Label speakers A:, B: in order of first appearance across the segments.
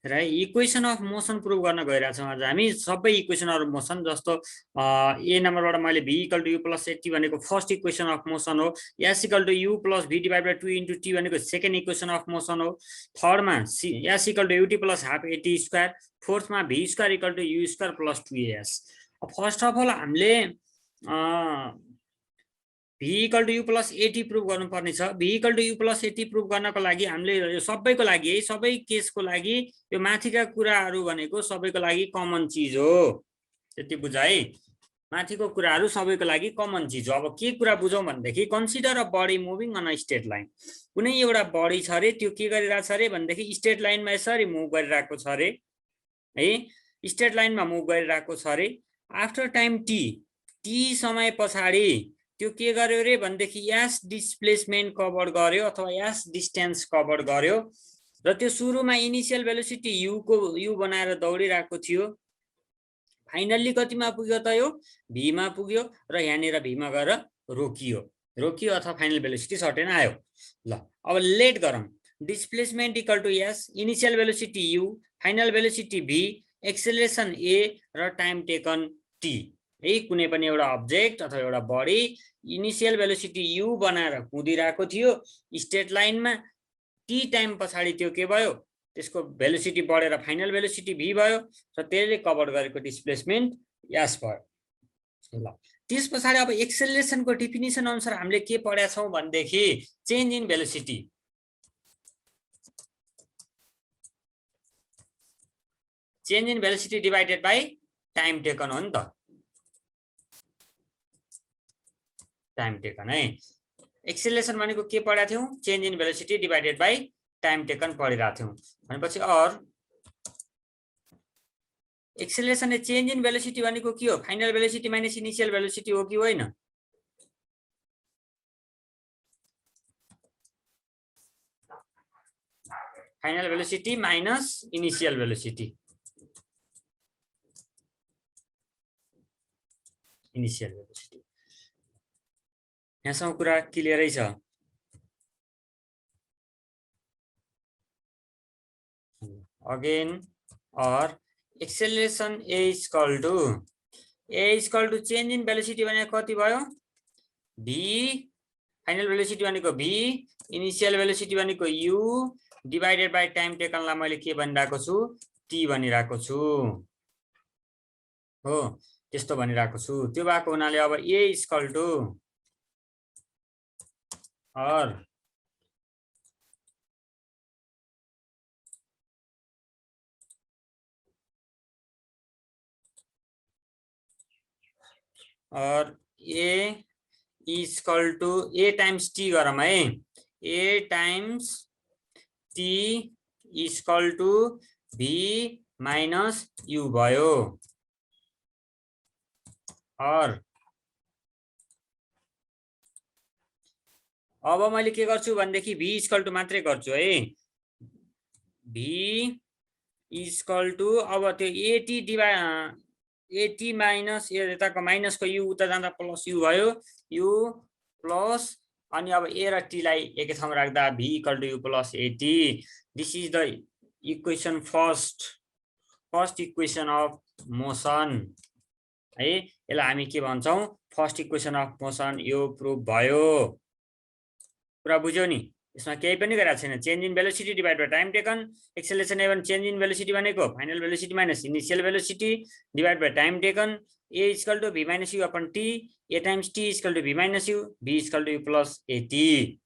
A: र equation of motion prove गर्न गइरहेछौँ आज हामी सबै इक्वेसन अफ मोसन जस्तो ए नम्बरबाट मैले v equal to u plus t भनेको फर्स्ट इक्वेसन अफ मोसन हो s equal to u plus v divide by 2 into t भनेको सेकेन्ड इक्वेसन अफ मोसन हो थर्डमा s equal to ut plus half a t square फोर्थमा v square equal to u square plus 2as first of all हामीले v equal to u plus a t prove गर्नुपर्ने छ v equal to u plus a t prove गर्नको लागि हामीले यो सबैको लागि है सबै केसको लागि यो माथिका कुराहरू भनेको सबैको लागि कमन चिज हो त्यति बुझ है माथिको कुराहरू सबैको लागि कमन चिज हो अब के कुरा बुझौँ भनेदेखि consider a body moving on a straight line कुनै एउटा बडी छ रे त्यो के गरिरहेछ रे भनेदेखि स्ट्रेट लाइनमा यसरी मुभ गरिरहेको छ रे है स्ट्रेट लाइनमा मुभ गरिरहेको छ रे आफ्टर टाइम टी समय पछाडी त्यो के गर्यो रे भनेदेखि s डिस्प्लेसमेन्ट कभर गर्यो अथवा s डिस्टेन्स कभर गर्यो र त्यो सुरुमा इनिशियल भेलोसिटी u बनाएर दौडिरहेको थियो फाइनल्ली कतिमा पुग्यो त यो v मा पुग्यो र यहाँनिर v मा गएर रोकियो अथवा फाइनल भेलोसिटी सर्टेन आयो ल अब लेट गरौँ displacement equal to s initial velocity u final velocity v acceleration a र टाइम टेकन t है कुनै पनि एउटा अब्जेक्ट अथवा एउटा बडी इनिशियल भेलोसिटी u बनाएर कुदिरहेको थियो स्ट्रेट लाइनमा t टाइम पछाडी त्यो के भयो त्यसको भेलोसिटी बढेर फाइनल भेलोसिटी v भयो र त्यसले कभर गरेको डिस्प्लेसमेन्ट s भयो ल त्यस पछाडी अब एक्सेलरेसनको डेफिनिसन अनुसार हामीले के पढ्या छौं भनेदेखि change in velocity divided by time taken हो नि त टाइम टेकन है एक्सेलरेसन भनेको के पढाएको थियौं change in velocity divided by time taken पढिरहेको थियौं भनेपछि और acceleration a change in velocity भनेको के हो final velocity minus initial velocity हो कि होइन final velocity minus initial velocity यहाँसम्म कुरा क्लियरै छ अगेन और acceleration a equal to change in velocity भनेको कति भयो v फाइनल भेलोसिटी भनेको v इनिशियल भेलोसिटी भनेको u डिभाइडेड बाइ टाइम टेकनलाई मैले के भनिरहेको छु t भनिरहेको छु हो त्यस्तो भनिरहेको छु त्यो भएको हुनाले अब a इक्वल टु और a equal to a times t गरौँ है a times t equal to v minus u भयो और अब मैले के गर्छु भनेदेखि v इक्वल टु मात्रै गर्छु है v इक्वल टु अब त्यो एटी माइनस यताको माइनसको u उता जाँदा प्लस u भयो u प्लस अनि अब a र t लाई एकै ठाउँमा राख्दा v equal to u plus a t this is the equation first equation of motion है यसलाई हामी के भन्छौं फर्स्ट इक्वेसन अफ मोसन यो प्रुभ भयो कुरा बुझ्यौ नि यसमा केही पनि गरेको छैन change in velocity divide by time taken acceleration even change in velocity भनेको final velocity minus initial velocity divide by time taken a equal to v minus u upon t a times t equal to v minus u v equal to u plus a t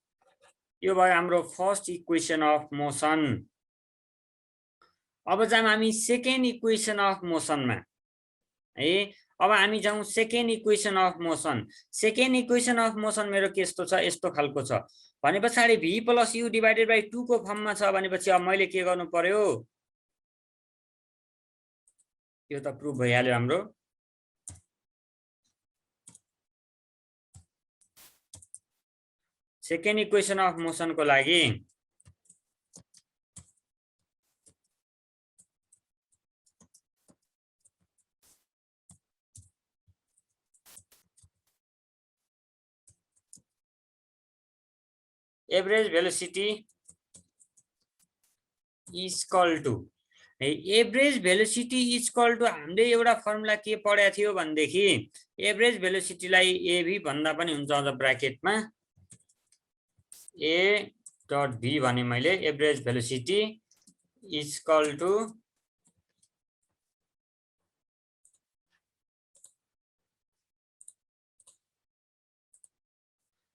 A: यो भयो हाम्रो first equation of motion अब जाम हामी second equation of मोसनमा है अब हामी जाउँ second equation of motion second equation of motion मेरो कस्तो छ यस्तो खालको छ भने पछाडी v plus u divided by 2 को फर्ममा छ भनेपछि अब मैले के गर्नु पर्यो यो त प्रुभ भइहाल्यो हाम्रो सेकेन्ड इक्वेसन अफ मोसन को लागि average velocity equal to average velocity is equal to हामीले एउटा फर्मुला के पढेको थियो भनेदेखि एभरेज भेलोसिटीलाई एभी भन्दा पनि हुन्छ अझ ब्र्याकेटमा ए डट भी भने मैले average velocity is equal to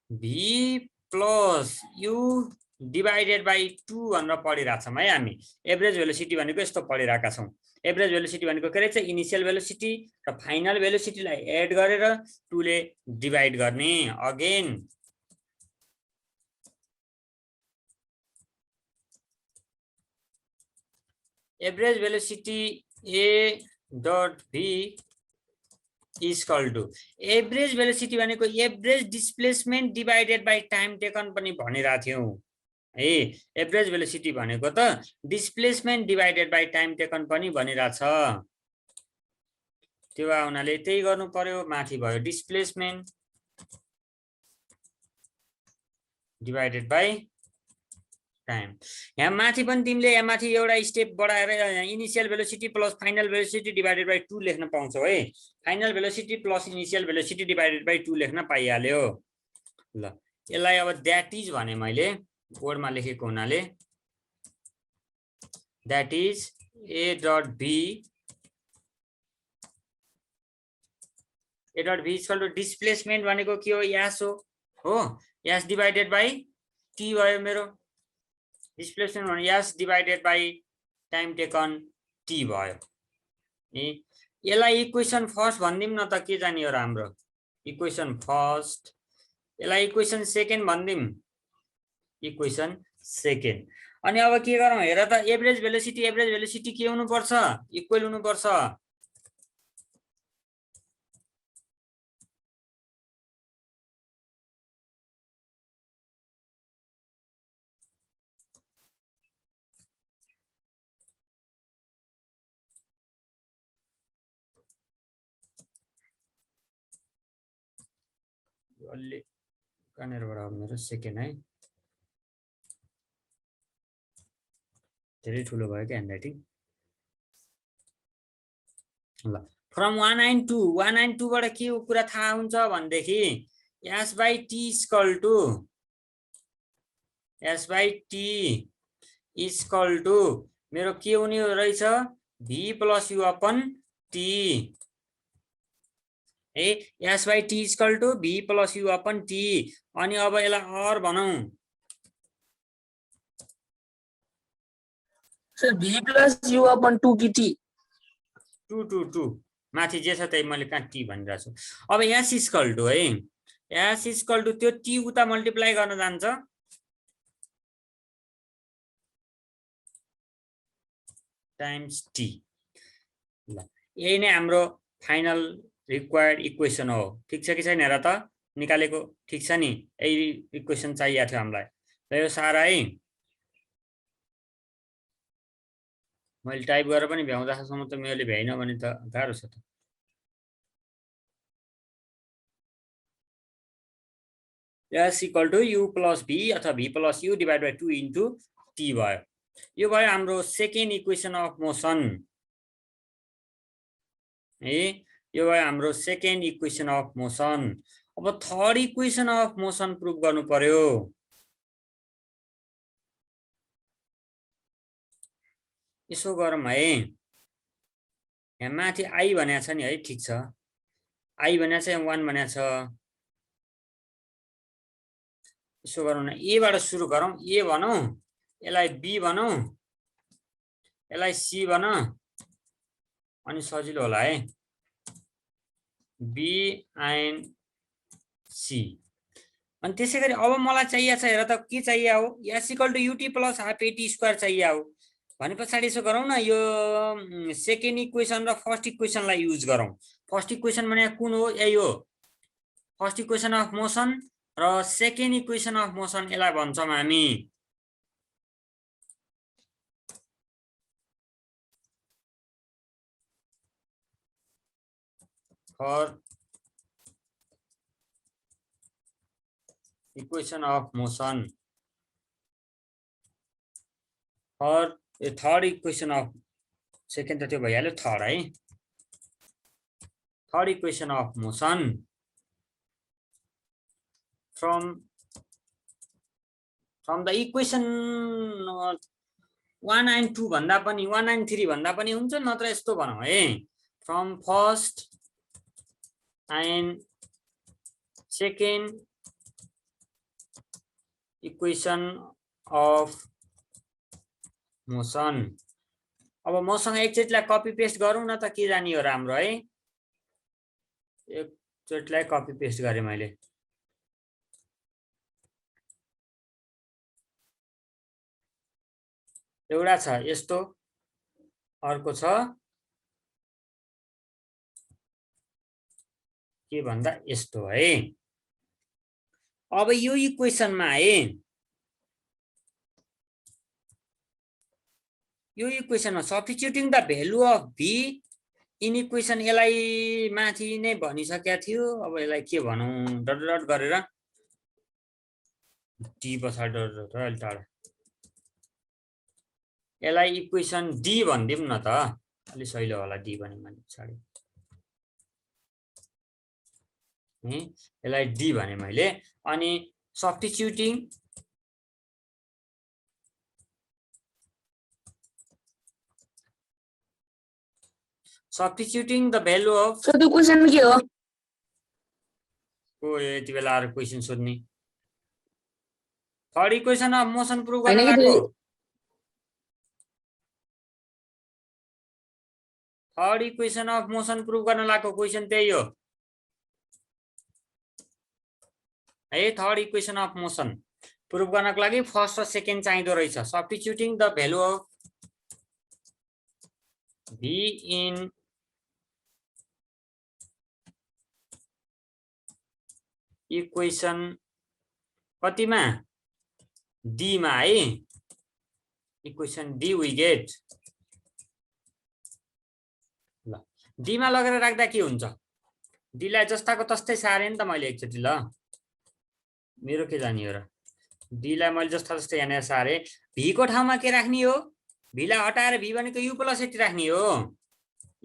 A: v plus u divided by 2 भनेर पढिरहेको छौँ है हामी एभरेज भेलोसिटी भनेको यस्तो पढिरहेका छौँ एभरेज भेलोसिटी भनेको के रहेछ इनिसियल भेलोसिटी र फाइनल भेलोसिटीलाई एड गरेर 2 ले डिवाइड गर्ने again average velocity a dot v is equal to average velocity भनेको average displacement divided by time taken पनि भनिरहेको थियौँ है एभरेज भेलोसिटी भनेको त displacement divided by time taken पनि भनिरहेछ त्यो हुनाले त्यही गर्नु पर्यो माथि भयो डिस्प्लेसमेन्ट डिवाइडेड बाई टाइम यहाँ माथि पनि तिमीले यहाँ माथि एउटा स्टेप बढाएर initial velocity plus final velocity divided by 2 लेख्न पाउँछौ है final velocity plus initial velocity divided by 2 लेख्न पाइहाल्यो ल यसलाई अब दैट इज भने मैले बोर्डमा लेखेको हुनाले that is a dot v equal to displacement भनेको के हो यास हो यास डिवाइडेड बाई टी भयो मेरो डिस्प्लेसमेन्ट भने यास divided by time taken t भयो यसलाई इक्वेसन फर्स्ट भनिदिउँ न त के जाने हो र हाम्रो इक्वेसन फर्स्ट यसलाई इक्वेसन सेकेन्ड भनिदिउँ इक्वेसन सेकेन्ड अनि अब के गरौँ हेर त एभरेज भेलोसिटी के हुनुपर्छ इक्वल हुनुपर्छ अलि कनेरबाट मेरो सेकेन्ड है धेरै ठुलो भयो क्या ह्यान्डराइटिङ ल फ्रम 192 बाट के कुरा थाहा हुन्छ भनेदेखि s by t equal to मेरो के हुने रहेछ v plus u upon t ए s by t equal to v plus u upon t अनि अब यसलाई अर भनौं
B: sir v plus u upon 2 की t
A: 2 माथि जे छ त्यही मैले कहाँ टी भनिरहेको छु अब s इक्वल टु है s इक्वल टु त्यो t उता मल्टिप्लाई गर्न जान्छ टाइम्स t ल यही नै हाम्रो फाइनल रिक्वायर्ड इक्वेसन हो ठीक छ कि छैन हेर त निकालेको ठीक छ नि यही इक्वेसन चाहिएको थियो हामीलाई र यो सारा है मैले टाइप गरेर पनि भ्याउँदासम्म त मैले भ्याइन भने त गाह्रो छ त s equal to u plus v अथवा v plus u divide by 2 into t भयो यो भयो हाम्रो सेकेन्ड इक्वेसन अफ मोसन है यो भयो हाम्रो सेकेन्ड इक्वेसन अफ मोसन अब third equation of motion prove गर्नु पर्यो यसो गरौँ है यहाँ माथि आई भनेको छ नि है ठीक छ आई भनेको छ 1 भनेको छ यसो गरौँ न ए बाट सुरु गरौँ ए भनौँ यसलाई बी भनौँ यसलाई सी भन अनि सजिलो होला है बी एन्ड सी अनि त्यसैगरी अब मलाई चाहिएको छ हेर त के चाहिएको हो s equal to ut plus half a t square चाहिएको हो भने पछाडि यसो गरौँ न यो सेकेन्ड इक्वेसन र फर्स्ट इक्वेसनलाई युज गरौँ फर्स्ट इक्वेसन भने कुन हो यही हो फर्स्ट इक्वेसन अफ मोसन र सेकेन्ड इक्वेसन अफ मोसन यसलाई भन्छौँ हामी फर इक्वेसन अफ मोसन और थर्ड इक्वेसन अफ सेकेन्ड त त्यो भइहाल्यो थर्ड है third equation of motion from the equation 1 and 2 भन्दा पनि 1 and 3 भन्दा पनि हुन्छ नत्र यस्तो भनौँ है from first and second equation of motion अब मसँग एकचोटिलाई कपी पेस्ट गरौँ न त के जानी हो राम्रो है एकचोटिलाई कपी पेस्ट गरे मैले एउटा छ यस्तो अर्को छ के भन्दा यस्तो है अब यो इक्वेसनमा है यो इक्वेसनमा substituting the value of v in equation यसलाई माथि नै भनिसकेको थियो अब यसलाई के भनौँ डट डट गरेर डी पछाडि डट अलि टाढा यसलाई इक्वेसन डी भनिदिउँ न त अलि सहिलो होला डी भन्यो भने पछाडि यसलाई डी भने मैले अनि सब्स्टिट्युटिङ द भ्यालु अफ
B: त्यो क्वेसन के हो
A: को यति बेला आएर क्वेसन सोध्ने third equation of motion prove गर्न
B: हैन कि
A: लाग्यो third equation of motion prove गर्न लाग्यो क्वेसन त्यही हो है third equation of motion prove गर्नको लागि फर्स्ट र सेकेन्ड चाहिँदो रहेछ substituting the value of v in equation कतिमा डी मा है इक्वेसन डी वी गेट ल डी मा लगेर राख्दा के हुन्छ डी लाई जस्ताको तस्तै सारे नि त मैले एकचोटि ल मेरो के जानी हो र डी लाई मैले जस्ता जस्तै यहाँनिर सारे भी को ठाउँमा के राख्ने हो भी लाई हटाएर भी भनेको u प्लस एटी राख्ने हो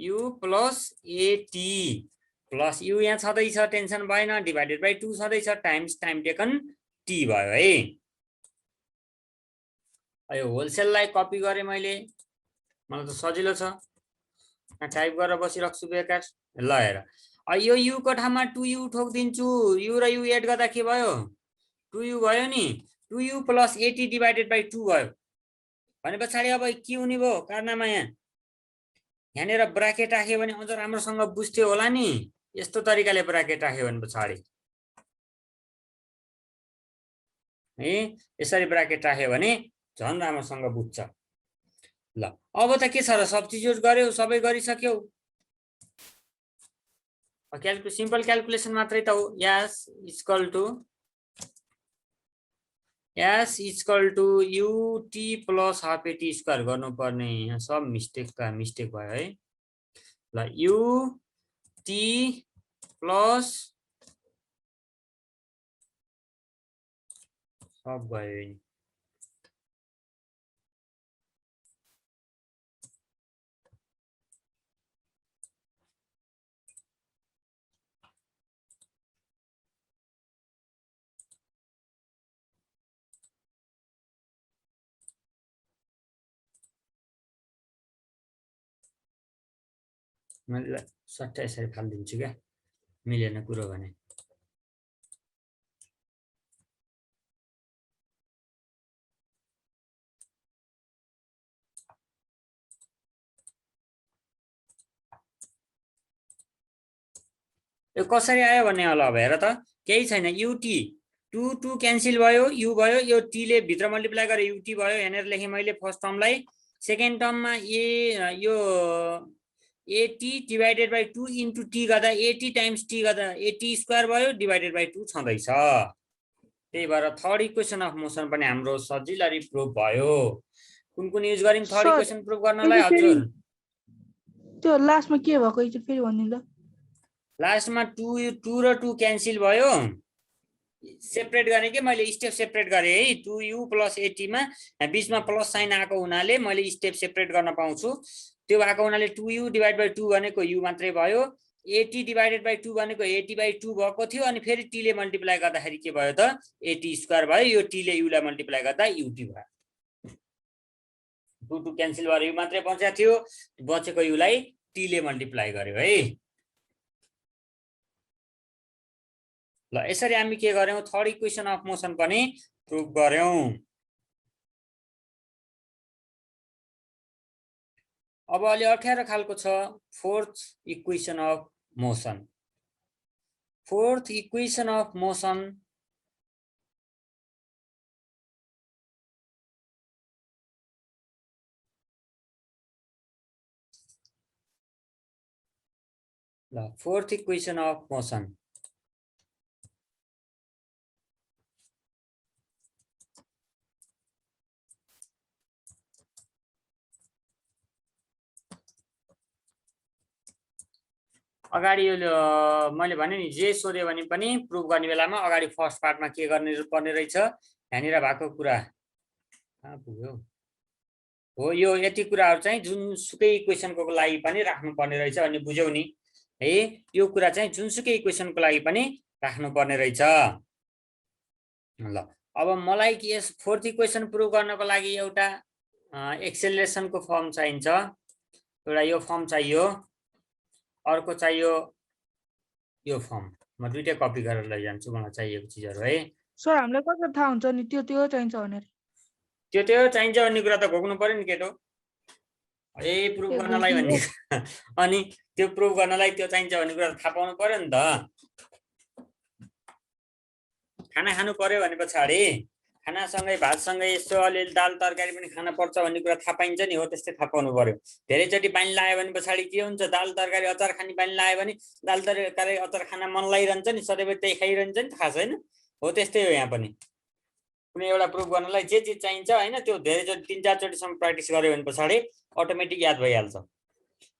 A: u plus eighty plus u यहाँ छँदैछ टेन्सन भएन डिभाइडेड बाइ 2 छँदैछ टाइम्स टाइम टेकन टी भयो है यो होलसेललाई कपी गरेँ मैले मलाई त सजिलो छ टाइप गरेर बसिराख्छु बेकार ल हेर यो u को ठाउँमा 2u ठोक्दिन्छु u र u एड गर्दा के भयो 2u भयो नि 2u प्लस 80 डिभाइडेड बाइ 2 भयो भने पछाडि अब के हुने भयो कारनामा यहाँनिर ब्राकेट राख्यो भने अझ राम्रोसँग बुझ्थ्यो होला नि यस्तो तरिकाले ब्राकेट राख्यो भने पछाडि है यसरी ब्राकेट राख्यो भने झन् राम्रोसँग बुझ्छ ल अब त के छ र सब्स्टिट्युट गर्यो सबै गरिसक्यौ सिम्पल क्याल्कुलेसन मात्रै त हो s equal to ut plus half a t square गर्नुपर्ने यहाँ सब मिस्टेक भयो है ल ut प्लस सब भयो मैले सट्टै यसरी फालिदिन्छु क्या मिलेन कुरो भने यो कसरी आयो भन्ने होला अब हेर त केही छैन ut 2 क्यान्सल भयो u भयो यो t ले भित्र मल्टिप्लाई गरे ut भयो यहाँनिर लेखेँ मैले फर्स्ट टर्मलाई सेकेन्ड टर्ममा यो 80 डिभाइडेड बाइ 2 इन्टु टी गर्दा 80 टाइम्स टी गर्दा 80 स्क्वायर भयो डिभाइडेड बाइ 2 छँदैछ त्यही भएर थर्ड इक्वेसन अफ मोसन पनि हाम्रो सजिलरी प्रुफ भयो कुन युज गरिन् थर्ड इक्वेसन प्रुफ गर्नलाई हजुर
C: त्यो लास्टमा के भएको एकचोटि फेरि भनिदिनु त
A: लास्टमा 2 र 2 क्यान्सल भयो सेपरेट गरेँ के मैले स्टेप सेपरेट गरेँ है 2u प्लस 80 मा बीचमा प्लस साइन आएको हुनाले मैले स्टेप सेपरेट गर्न पाउँछु त्यो भएको हुनाले 2u डिभाइड बाइ 2 भनेको u मात्रै भयो 80 डिभाइडेड बाइ 2 भनेको 80/2 भएको थियो अनि फेरि t ले मल्टिप्लाई गर्दाखेरि के भयो त 80 स्क्वायर भयो यो t ले u लाई मल्टिप्लाई गर्दा ut भयो 2 2 क्यान्सल भएर u मात्रै बचेको थियो बचेको u लाई t ले मल्टिप्लाई गर्यो है ल यसरी हामी के गर्यौं थर्ड इक्वेसन अफ मोसन पनि प्रुभ गर्यौं अब अलि अप्ठ्यारो खालको छ fourth equation of motion fourth equation of motion ल फोर्थ इक्वेसन अफ मोसन अगाडि यो मैले भने नि जे सोध्यो भने पनि प्रुभ गर्ने बेलामा अगाडि फर्स्ट पार्टमा के गर्ने पर्ने रहेछ यहाँनिर भएको कुरा कहाँ पुग्यो हो यो यति कुराहरु चाहिँ जुनसुकै इक्वेसनको लागि पनि राख्नु पर्ने रहेछ अनि बुझ्यौ नि है यो कुरा चाहिँ जुनसुकै इक्वेसनको लागि पनि राख्नु पर्ने रहेछ ल अब मलाई के यस फोर्थ इक्वेसन प्रुभ गर्नको लागि एउटा एक्सेलरेसनको फर्म चाहिन्छ एउटा यो फर्म चाहियो अर्को चाहियो यो फर्म म दुईटै कपी गरेर लैजान्छु मलाई चाहिएको चीजहरु है
C: सर हामीलाई कसरी थाहा हुन्छ नि त्यो चाहिन्छ भनेर
A: त्यो चाहिन्छ भन्ने कुरा त घोक्नु पर्यो नि केटो ए प्रुभ गर्नलाई भन्ने अनि त्यो प्रुभ गर्नलाई त्यो चाहिन्छ भन्ने कुरा थाहा पाउनु पर्यो नि त खाना खानु पर्यो भने पछाडी खानासँगै भातसँगै यसो अलिअलि दाल तरकारी पनि खान पर्छ भन्ने कुरा थाहा पाइन्छ नि हो त्यस्तै थाहा पाउनु पर्यो धेरैचोटि बानी लाग्यो भने पछाडी के हुन्छ दाल तरकारी अचार खाने बानी लाग्यो भने दाल तरकारी अचार खान मन लागिरहन्छ नि सधैँ त्यही खाइरहन्छ नि थाहा छैन हो त्यस्तै हो यहाँ पनि कुनै एउटा प्रुभ गर्नलाई जे चिज चाहिन्छ हैन त्यो धेरैचोटि 3-4 चोटिसम्म प्र्याक्टिस गर्यो भने पछाडी अटोमेटिक याद भइहाल्छ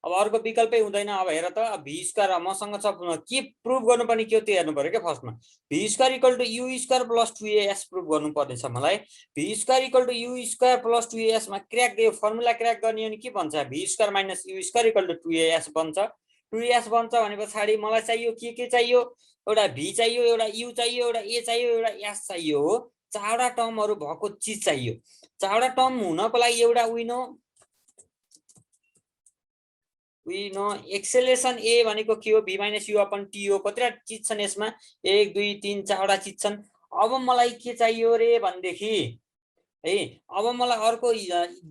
A: अब अर्को विकल्पै हुँदैन अब हेर त v स्क्वायर मसँग छ के प्रुभ गर्नुपर्ने के हो त्यो हेर्नु पर्यो के फर्स्टमा v square equal to u square plus 2as prove गर्नु पर्नेछ मलाई v square equal to u square plus 2as मा क्र्याक यो फर्मुला क्र्याक गर्ने अनि के भन्छ v square minus u square equal to 2as बन्छ 2as बन्छ भने पछाडी मलाई चाहियो के चाहियो एउटा v चाहियो एउटा u चाहियो एउटा a चाहियो एउटा s चाहियो हो चारवटा टर्महरु भएको चीज चाहियो चारवटा टर्म हुनको लागि एउटा we know एक्सेलरेसन a भनेको के हो v - u अपन t हो कतिवटा चीज छन् यसमा 1 2 3 4वटा चीज छन् अब मलाई के चाहियो रे भन्देखि है अब मलाई अर्को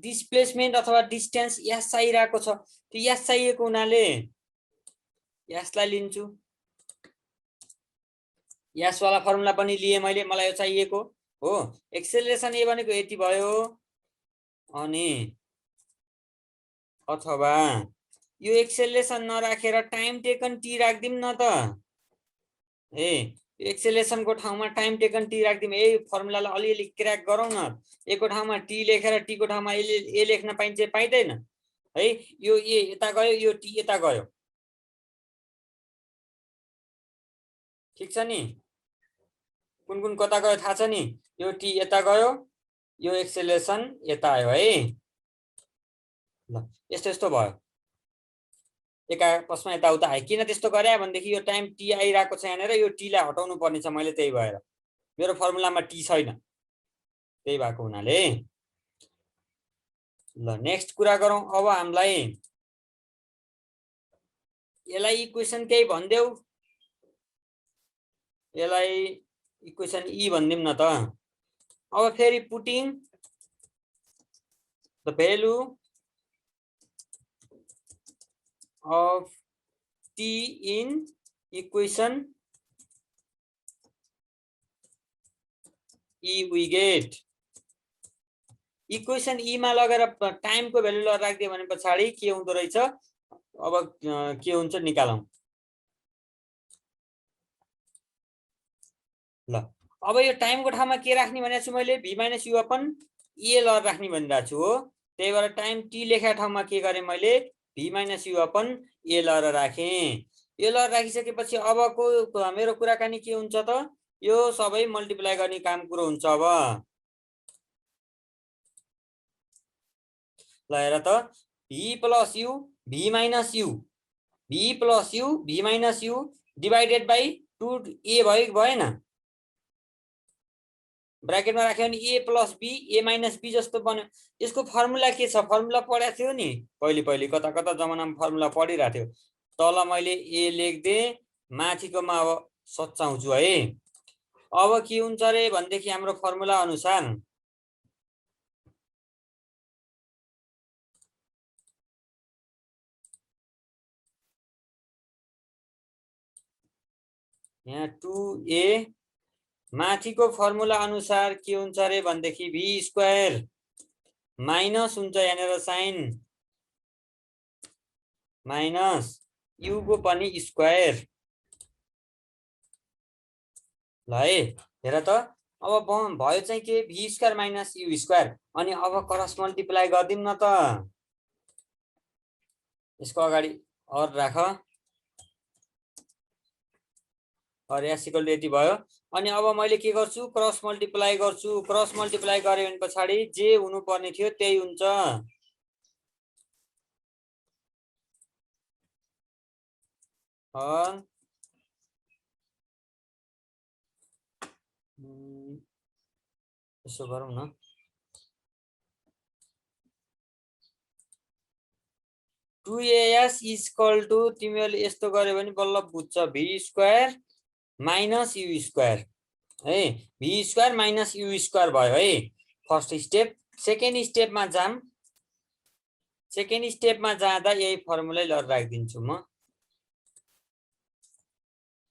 A: डिस्प्लेसमेन्ट अथवा डिस्टेन्स s चाहिरहेको छ त्यो s चाहिएको हुनाले s लाई लिन्छु s वाला फर्मुला पनि लिए मैले मलाई यो चाहिएको हो एक्सेलरेसन a भनेको यति भयो अनि अथवा यो एक्सेलरेसन नराखेर टाइम टेकन t राख्दिम न त ए एक्सेलरेसन को ठाउँमा टाइम टेकन t राख्दिम ए फर्मुलालाई अलिअलि क्र्याक गरौँ न a को ठाउँमा t लेखेर t को ठाउँमा a लेख्न पाइन्छ पाइदैन है यो a यता गयो यो t यता गयो ठीक छ नि कुन कता गयो थाहा छ नि यो t यता गयो यो एक्सेलरेसन यता आयो है ल यस्तो भयो एका प्रश्न यताउता आयो किन त्यस्तो गरे भनेदेखि यो टाइम t आइराको छ यहाँनेर यो t लाई हटाउनु पर्ने छ मैले त्यही भएर मेरो फर्मुलामा t छैन त्यही भएको हुनाले ल नेक्स्ट कुरा गरौँ अब हामीलाई यसलाई इक्वेसन केही भन्देऊ यसलाई इक्वेसन e भन्दिम न त अब फेरि putting the value of t in equation e we get equation e मा लगेर टाइम को भ्यालु राख्दियो भने पछाडी के हुँदो रहेछ अब के हुन्छ निकालौं ल अब यो टाइम को ठाउँमा के राख्ने भनेको छु मैले v - u अपन a लहर राख्ने भनिरहेको छु हो त्यही भएर टाइम t लेखेको ठाउँमा के गरे मैले v - u अपन a लहर राखे a लहर राखिसकेपछि अबको मेरो कुराकानी के हुन्छ त यो सबै मल्टिप्लाई गर्ने काम कुरो हुन्छ अब ल हेर त v plus u v minus u v plus u v minus u divided by 2a भयो कि भएन ब्राकेटमा राख्यो भने a plus b a minus b जस्तो बन्यो यसको फर्मुला के छ फर्मुला पढाएको थियो नि पहिले पहिले कता कता जमानामा फर्मुला पढिरहेको थियो तल मैले a लेख्दे माथिकोमा अब सच्याउँछु है अब के हुन्छ रे भनेदेखि हाम्रो फर्मुला अनुसार यहाँ 2a माथिको फर्मुला अनुसार के हुन्छ रे भनेदेखि v स्क्वायर माइनस हुन्छ यहाँनिर साइन माइनस u को पनि स्क्वायर ल है हेर त अब भयो चाहिँ के v square minus u square अनि अब क्रस मल्टिप्लाई गर्दिम न त यसको अगाडि और राख और s इक्वल टु यति भयो अनि अब मैले के गर्छु क्रस मल्टिप्लाई गर्छु क्रस मल्टिप्लाई गरे भने पछाडी जे हुनु पर्ने थियो त्यही हुन्छ यसो गरौँ न टु एएस इक्वल टु तिमीले यस्तो गर्यो भने बल्ल बुझ्छ v square minus u square है v square minus u square भयो है फर्स्ट स्टेप सेकेन्ड स्टेपमा जाम सेकेन्ड स्टेपमा जाँदा यही फर्मुलै ल राखिदिन्छु म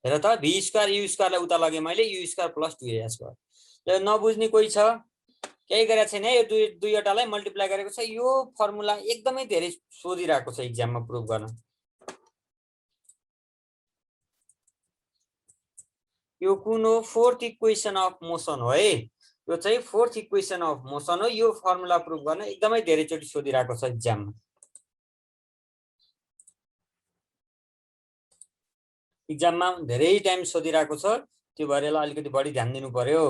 A: हेर त v स्क्वायर u स्क्वायरलाई उता लगे मैले u स्क्वायर प्लस 2as भयो नबुझ्ने कोही छ केही गरेको छैन यो दुईवटालाई मल्टिप्लाई गरेको छ यो फर्मुला एकदमै धेरै सोधिरहेको छ एक्जाममा प्रुभ गर्न यो कुन हो फोर्थ इक्वेसन अफ मोसन हो है यो चाहिँ फोर्थ इक्वेसन अफ मोसन हो यो फर्मुला प्रुभ गर्न एकदमै धेरैचोटि सोधिरहेको छ एक्जाममा एक्जाममा धेरै टाइम सोधिरहेको छ त्यो भएर अलिकति बढी ध्यान दिनु पर्यो